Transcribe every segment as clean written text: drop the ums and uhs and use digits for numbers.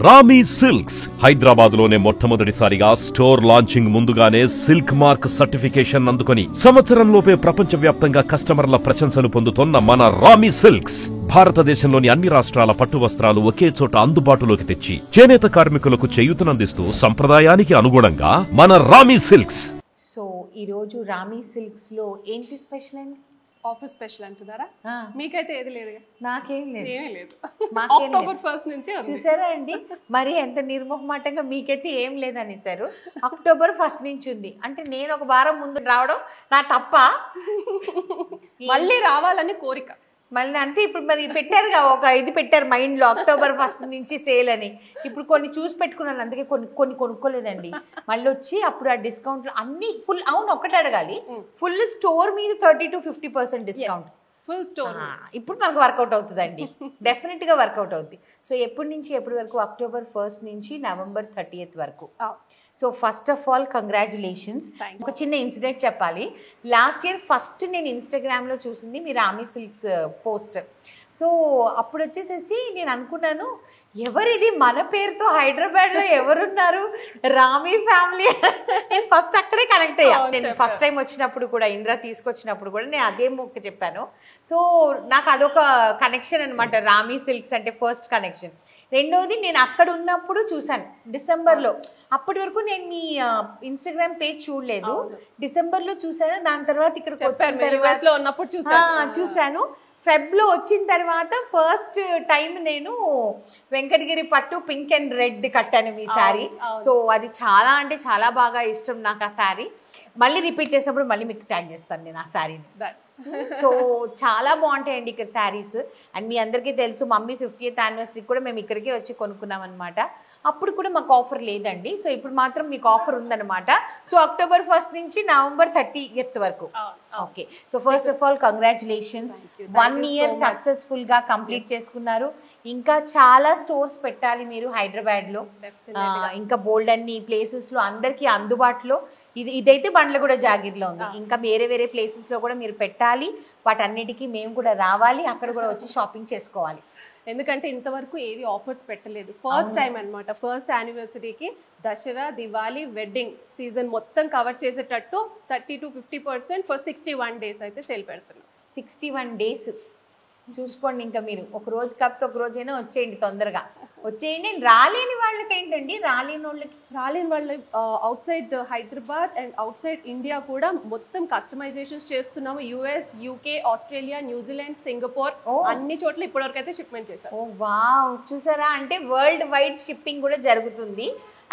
Ramie silks Hyderabad లోనే మొట్టమొదటిసారిగా store launching ముందుగానే సిల్క్ మార్క్ సర్టిఫికేషన్ అందుకొని సంవత్సరంలోపే ప్రపంచవ్యాప్తంగా కస్టమర్ల ప్రశంసలు పొందుతోన్న మన రామీ సిల్క్స్ భారతదేశంలోని అన్ని రాష్ట్రాల పట్టు వస్త్రాలు ఒకే చోట అందుబాటులోకి తెచ్చి చేనేత కార్మికులకు చేయూతనందిస్తూ సంప్రదాయానికి అనుగుణంగా మన రామీ సిల్క్స్. సో ఈరోజు రామీ సిల్క్స్ లో ఏంటి స్పెషల్ అండి? ఆఫర్ స్పెషల్ అంటున్నారా? మీకైతే ఏది లేదు? నాకేం లేదు, ఏమీ లేదు. అక్టోబర్ 1 నుంచి చూసారా అండి, మరి ఎంత నిర్మోహమాటంగా మీకైతే ఏం లేదనేసారు. అక్టోబర్ 1 నుంచి ఉంది అంటే నేను ఒక వారం ముందు రావడం నా తప్ప? మళ్ళీ రావాలని కోరిక. మళ్ళీ అంటే ఇప్పుడు మరి పెట్టారుగా, ఒక ఇది పెట్టారు మైండ్ లో, అక్టోబర్ 1 నుంచి సేల్ అని. ఇప్పుడు కొన్ని చూసి పెట్టుకున్నాను, అందుకే కొన్ని కొనుక్కోలేదండి. మళ్ళీ వచ్చి అప్పుడు ఆ డిస్కౌంట్ అన్ని ఫుల్. అవును, ఒకటి అడగాలి, ఫుల్ స్టోర్ మీద 30 to 50% డిస్కౌంట్ ఫుల్ స్టోర్. ఇప్పుడు మనకు వర్కౌట్ అవుతుందండి, డెఫినెట్ గా వర్కౌట్ అవుతుంది. సో ఎప్పటి నుంచి ఎప్పటి వరకు? అక్టోబర్ 1 నుంచి నవంబర్ 30th వరకు. So first of all congratulations. ఒక చిన్న ఇన్సిడెంట్ చెప్పాలి. లాస్ట్ ఇయర్ ఫస్ట్ నేను ఇన్స్టాగ్రామ్లో చూసింది మీ రామీ సిల్క్స్ పోస్ట్. సో అప్పుడు వచ్చేసేసి నేను అనుకున్నాను, ఎవరిది మన పేరుతో హైదరాబాద్లో ఎవరున్నారు, రామీ ఫ్యామిలీ. నేను ఫస్ట్ అక్కడే కనెక్ట్ అయ్యా. నేను ఫస్ట్ టైం వచ్చినప్పుడు కూడా, ఇంద్ర తీసుకొచ్చినప్పుడు కూడా నేను అదే మొక్క చెప్పాను. సో నాకు అదొక కనెక్షన్ అనమాట, రామీ సిల్క్స్ అంటే ఫస్ట్ కనెక్షన్. రెండోది, నేను అక్కడ ఉన్నప్పుడు చూసాను డిసెంబర్లో. అప్పటి వరకు నేను మీ ఇన్స్టాగ్రామ్ పేజ్ చూడలేదు, డిసెంబర్లో చూసాను. దాని తర్వాత ఇక్కడ చూసాను. ఫెబ్లో వచ్చిన తర్వాత ఫస్ట్ టైం నేను వెంకటగిరి పట్టు పింక్ అండ్ రెడ్ కట్టాను మీ శారీ. సో అది చాలా అంటే చాలా బాగా ఇష్టం నాకు ఆ శారీ. మళ్ళీ రిపీట్ చేసినప్పుడు మళ్ళీ మీకు ట్యాగ్ చేస్తాను నేను ఆ శారీని. సో చాలా బాగుంటాయండి ఇక్కడ శారీస్. అండ్ మీ అందరికీ తెలుసు, మమ్మీ 50th యానివర్సరీకి కూడా మేము ఇక్కడికే వచ్చి కొనుక్కున్నాం అనమాట. అప్పుడు కూడా మాకు ఆఫర్ లేదండి, సో ఇప్పుడు మాత్రం మీకు ఆఫర్ ఉందన్నమాట. సో అక్టోబర్ 1 నుంచి నవంబర్ 30th వరకు. Okay, so first of all congratulations, 1 year successful గా కంప్లీట్ చేసుకున్నారు. ఇంకా చాలా స్టోర్స్ పెట్టాలి మీరు హైదరాబాద్లో, ఇంకా బోల్డ్ అన్ని ప్లేసెస్లో అందరికీ అందుబాటులో. ఇదైతే బండ్లగూడ జాగీర్లో ఉంది, ఇంకా వేరే వేరే ప్లేసెస్లో కూడా మీరు పెట్టాలి. వాటన్నిటికీ మేము కూడా రావాలి, అక్కడ కూడా వచ్చి షాపింగ్ చేసుకోవాలి. ఎందుకంటే ఇంతవరకు ఏది ఆఫర్స్ పెట్టలేదు, ఫస్ట్ టైం అనమాట. ఫస్ట్ యానివర్సరీకి దసరా, దివాళీ, వెడ్డింగ్ సీజన్ మొత్తం కవర్ చేసేటట్టు 30 to 50% ఫర్ 61 days అయితే సేల్ పెడుతున్నాం. 61 days చూసుకోండి. ఇంకా మీరు ఒక రోజు కాకపోతే ఒక రోజైనా వచ్చేయండి, తొందరగా వచ్చేయండి. రాలేని వాళ్ళకి ఏంటండి, రాలేని వాళ్ళు out side Hyderabad and out side India కూడా మొత్తం కస్టమైజేషన్స్ చేస్తున్నాము. US, UK, Australia, New Zealand, Singapore అన్ని చోట్ల ఇప్పటివరకు అయితే షిప్మెంట్ చేశారు. ఓ వావ్, చూసారా, అంటే వరల్డ్ వైడ్ షిప్పింగ్ కూడా జరుగుతుంది.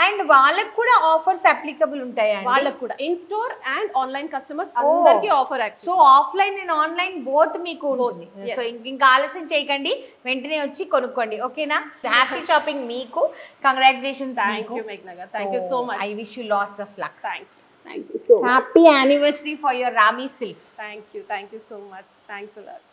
అండ్ వాళ్ళకు కూడా ఆఫర్స్ అప్లికబుల్ ఉంటాయి, వాళ్ళకు కూడా in store and online customers అందరికీ offer. So offline and online both మీకు ఉంటుంది. సో ఇంకా ఆలస్యం చేయకండి, వెంటనే వచ్చి కొనుక్కోండి. ఓకేనా? హ్యాపీ షాపింగ్ మీకు. Congratulations. Thank you so much. I wish you lots of luck. Thank you so much. Happy anniversary for your ramie silks. Thank you so much. Thanks a lot.